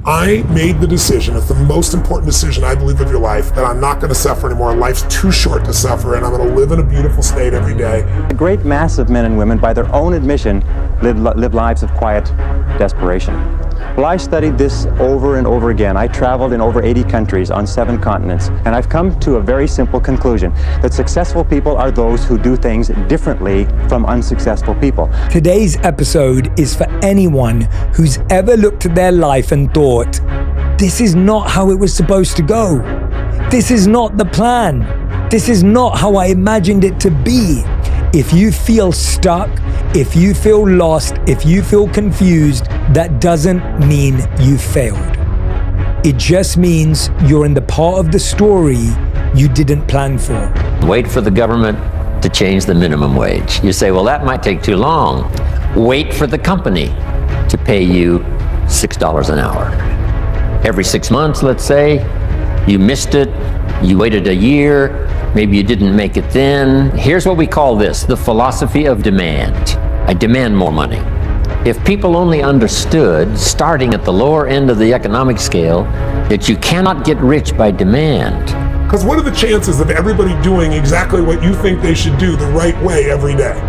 I made the decision, it's the most important decision I believe of your life, that I'm not going to suffer anymore. Life's too short to suffer, and I'm going to live in a beautiful state every day. A great mass of men and women, by their own admission, live lives of quiet desperation. Well, I studied this over and over again. I traveled in over 80 countries on 7 continents, and I've come to a very simple conclusion, that successful people are those who do things differently from unsuccessful people. Today's episode is for anyone who's ever looked at their life and thought, this is not how it was supposed to go. This is not the plan. This is not how I imagined it to be. If you feel stuck, if you feel lost, if you feel confused, that doesn't mean you failed. It just means you're in the part of the story you didn't plan for. Wait for the government to change the minimum wage. You say, well, that might take too long. Wait for the company to pay you $6 an hour. Every 6 months, let's say, you missed it, you waited a year, maybe you didn't make it then. Here's what we call this, the philosophy of demand. I demand more money. If people only understood, starting at the lower end of the economic scale, that you cannot get rich by demand. Because what are the chances of everybody doing exactly what you think they should do the right way every day?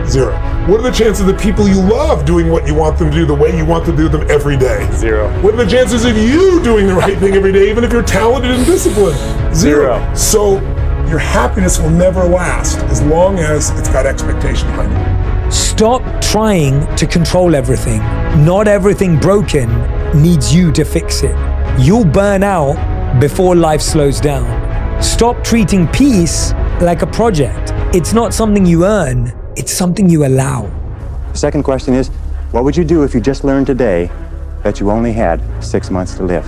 Zero. What are the chances of people you love doing what you want them to do the way you want to do them every day? Zero. What are the chances of you doing the right thing every day, even if you're talented and disciplined? Zero. So your happiness will never last as long as it's got expectation behind it. Stop trying to control everything. Not everything broken needs you to fix it. You'll burn out before life slows down. Stop treating peace like a project. It's not something you earn, it's something you allow. The second question is, what would you do if you just learned today that you only had 6 months to live?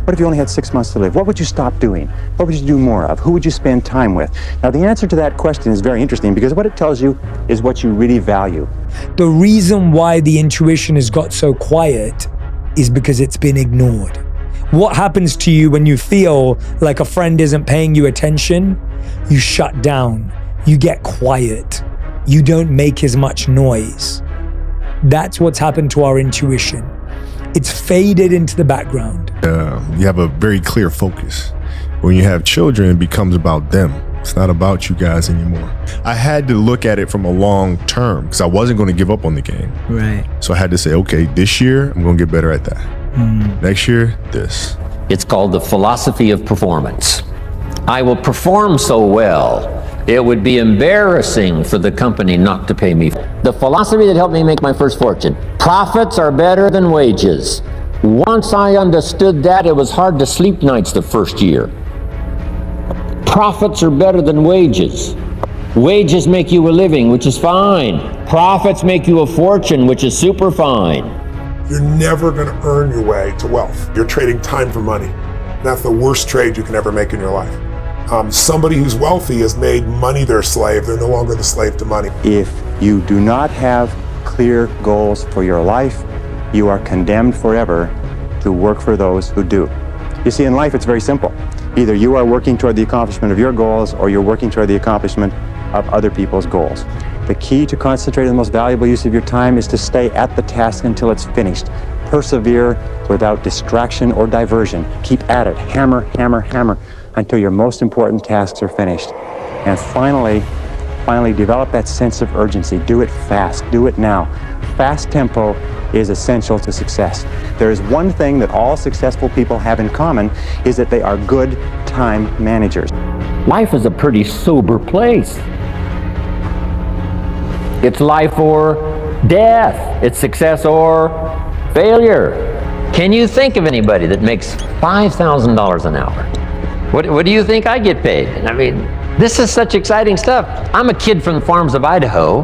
What if you only had 6 months to live? What would you stop doing? What would you do more of? Who would you spend time with? Now, the answer to that question is very interesting because what it tells you is what you really value. The reason why the intuition has got so quiet is because it's been ignored. What happens to you when you feel like a friend isn't paying you attention? You shut down. You get quiet. You don't make as much noise. That's what's happened to our intuition. It's faded into the background. You have a very clear focus. When you have children, it becomes about them. It's not about you guys anymore. I had to look at it from a long term because I wasn't going to give up on the game. Right. So I had to say, okay, this year I'm going to get better at that. Next year, this. It's called the philosophy of performance. I will perform so well, it would be embarrassing for the company not to pay me. The philosophy that helped me make my first fortune. Profits are better than wages. Once I understood that, it was hard to sleep nights the first year. Profits are better than wages. Wages make you a living, which is fine. Profits make you a fortune, which is super fine. You're never going to earn your way to wealth. You're trading time for money. That's the worst trade you can ever make in your life. Somebody who's wealthy has made money their slave. They're no longer the slave to money. If you do not have clear goals for your life, you are condemned forever to work for those who do. You see, in life, it's very simple. Either you are working toward the accomplishment of your goals or you're working toward the accomplishment of other people's goals. The key to concentrating the most valuable use of your time is to stay at the task until it's finished. Persevere without distraction or diversion. Keep at it. Hammer, hammer, hammer until your most important tasks are finished. And finally, develop that sense of urgency. Do it fast. Do it now. Fast tempo is essential to success. There is one thing that all successful people have in common is that they are good time managers. Life is a pretty sober place. It's life or death. It's success or failure. Can you think of anybody that makes $5,000 an hour? What do you think I get paid? I mean, this is such exciting stuff. I'm a kid from the farms of Idaho.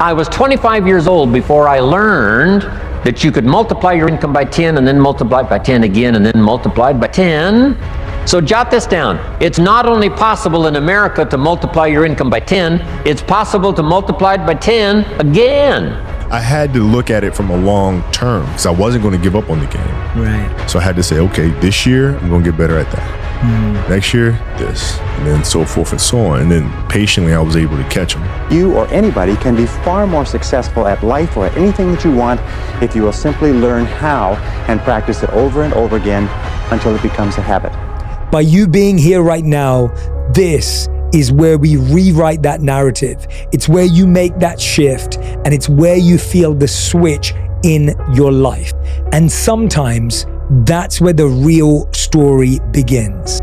I was 25 years old before I learned that you could multiply your income by 10 and then multiply it by 10 again and then multiply it by 10. So jot this down. It's not only possible in America to multiply your income by 10, it's possible to multiply it by 10 again. I had to look at it from a long term because I wasn't going to give up on the game. Right. So I had to say, okay, this year I'm going to get better at that. Next year, this. And then so forth and so on. And then patiently, I was able to catch them. You or anybody can be far more successful at life or at anything that you want if you will simply learn how and practice it over and over again until it becomes a habit. By you being here right now, this is where we rewrite that narrative. It's where you make that shift, and it's where you feel the switch in your life. And sometimes that's where the real story begins.